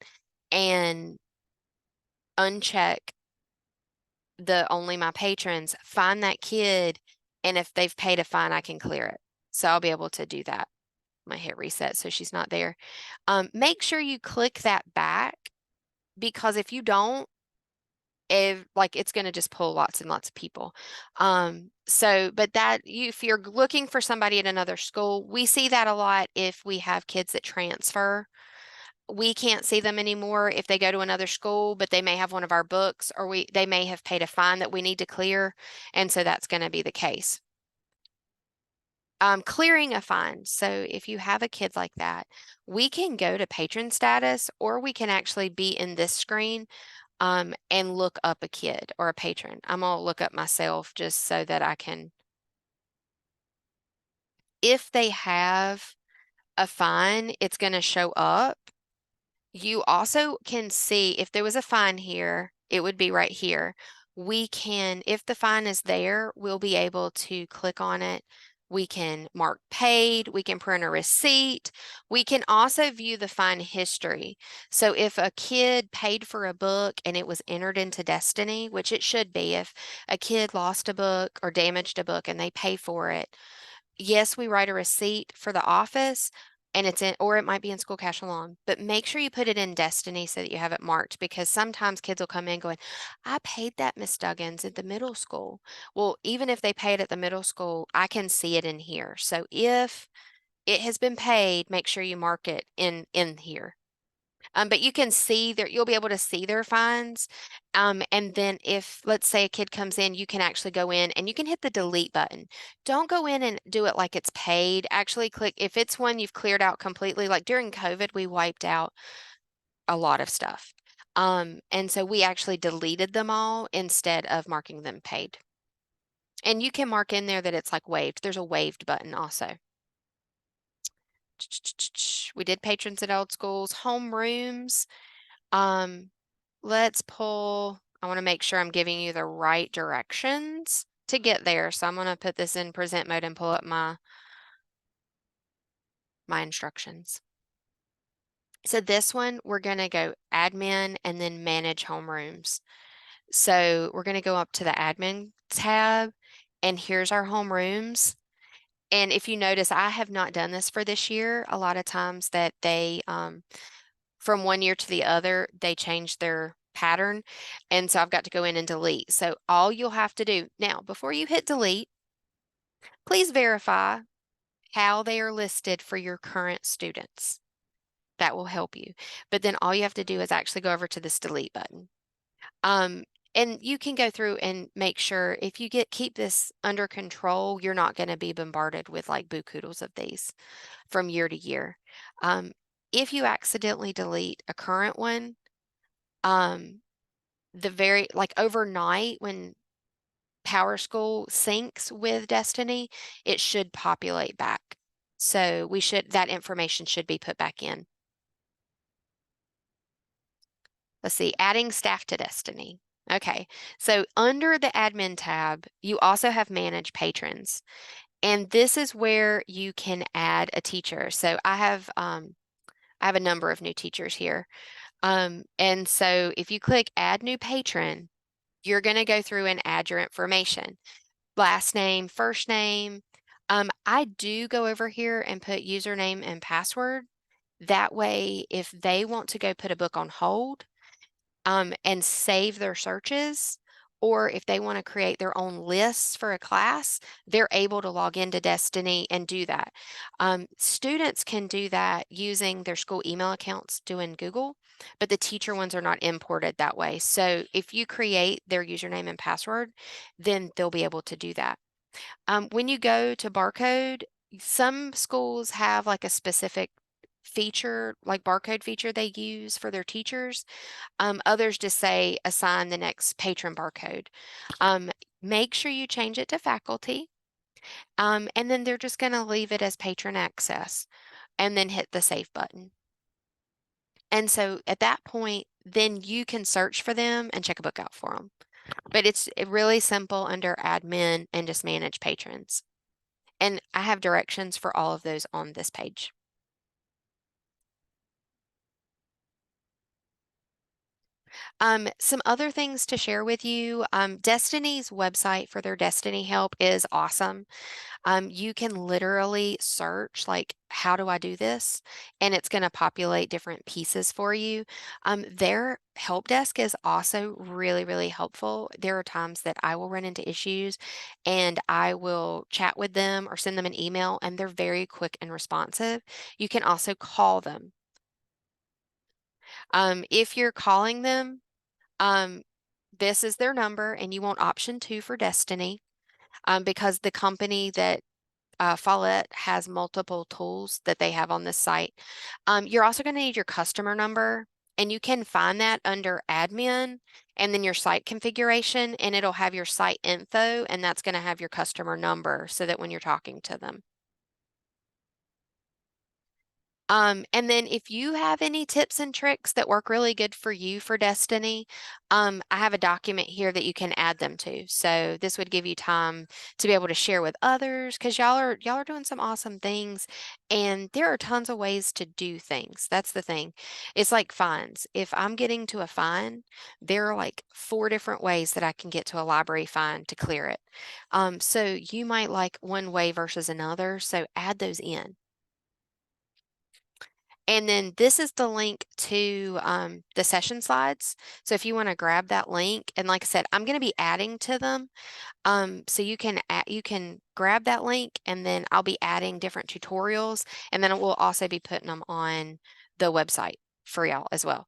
and uncheck the only my patrons, find that kid, and if they've paid a fine, I can clear it. So I'll be able to do that. I'm gonna hit reset so she's not there. Make sure you click that back, because if you don't, if like it's going to just pull lots and lots of people. But if you're looking for somebody at another school, we see that a lot if we have kids that transfer. We can't see them anymore if they go to another school, but they may have one of our books, or they may have paid a fine that we need to clear, and so that's going to be the case. Clearing a fine. So if you have a kid like that, we can go to patron status, or we can actually be in this screen and look up a kid or a patron. I'm gonna look up myself just so that I can, if they have a fine, it's gonna show up. You also can see if there was a fine here, it would be right here. We can, if the fine is there, we'll be able to click on it. We can mark paid, we can print a receipt. We can also view the fine history. So if a kid paid for a book and it was entered into Destiny, which it should be, if a kid lost a book or damaged a book and they pay for it, yes, we write a receipt for the office, and it's in, or it might be in school cash along, but make sure you put it in Destiny so that you have it marked, because sometimes kids will come in going, I paid that, Miss Duggins, at the middle school. Well, even if they paid at the middle school, I can see it in here. So if it has been paid, make sure you mark it in here. But you can see there, you'll be able to see their fines. And then if, let's say a kid comes in, you can actually go in and you can hit the delete button. Don't go in and do it like it's paid. Actually click, if it's one you've cleared out completely, like during COVID, we wiped out a lot of stuff. And so we actually deleted them all instead of marking them paid. And you can mark in there that it's like waived. There's a waived button also. We did patrons at old schools, homerooms. Let's pull, I want to make sure I'm giving you the right directions to get there. So I'm going to put this in present mode and pull up my instructions. So this one, we're going to go admin and then manage homerooms. So we're going to go up to the admin tab, and here's our homerooms. And if you notice, I have not done this for this year. A lot of times that they, from one year to the other, they change their pattern. And so I've got to go in and delete. So all you'll have to do now, before you hit delete, please verify how they are listed for your current students. That will help you. But then all you have to do is actually go over to this delete button. And you can go through and make sure if you keep this under control, you're not going to be bombarded with like buku of these from year to year. If you accidentally delete a current one, like overnight when Power School syncs with Destiny, it should populate back. So that information should be put back in. Let's see, adding staff to Destiny. Okay, so under the admin tab, you also have manage patrons. And this is where you can add a teacher. So I have a number of new teachers here. And so if you click add new patron, you're going to go through and add your information. Last name, first name. I do go over here and put username and password. That way, if they want to go put a book on hold, and save their searches, or if they want to create their own lists for a class, they're able to log into Destiny and do that. Students can do that using their school email accounts doing Google, but the teacher ones are not imported that way. So if you create their username and password, then they'll be able to do that. When you go to barcode, some schools have like a specific feature, like barcode feature they use for their teachers. Others just say assign the next patron barcode. Make sure you change it to faculty. And then they're just going to leave it as patron access and then hit the save button. And so at that point, then you can search for them and check a book out for them. But it's really simple under admin and just manage patrons. And I have directions for all of those on this page. Some other things to share with you. Destiny's website for their Destiny help is awesome. You can literally search like, how do I do this? And it's going to populate different pieces for you. Their help desk is also really, really helpful. There are times that I will run into issues and I will chat with them or send them an email, and they're very quick and responsive. You can also call them. If you're calling them, um, this is their number, and you want option 2 for Destiny, because the company that Follett has multiple tools that they have on this site. You're also going to need your customer number, and you can find that under admin and then your site configuration, and it'll have your site info, and that's going to have your customer number so that when you're talking to them. And then if you have any tips and tricks that work really good for you for Destiny, I have a document here that you can add them to. So this would give you time to be able to share with others, because y'all are doing some awesome things, and there are tons of ways to do things. That's the thing. It's like fines. If I'm getting to a fine, there are like 4 different ways that I can get to a library fine to clear it. So you might like one way versus another, so add those in. And then this is the link to the session slides. So if you want to grab that link, and like I said, I'm going to be adding to them. So you can grab that link, and then I'll be adding different tutorials, and then we'll also be putting them on the website for y'all as well.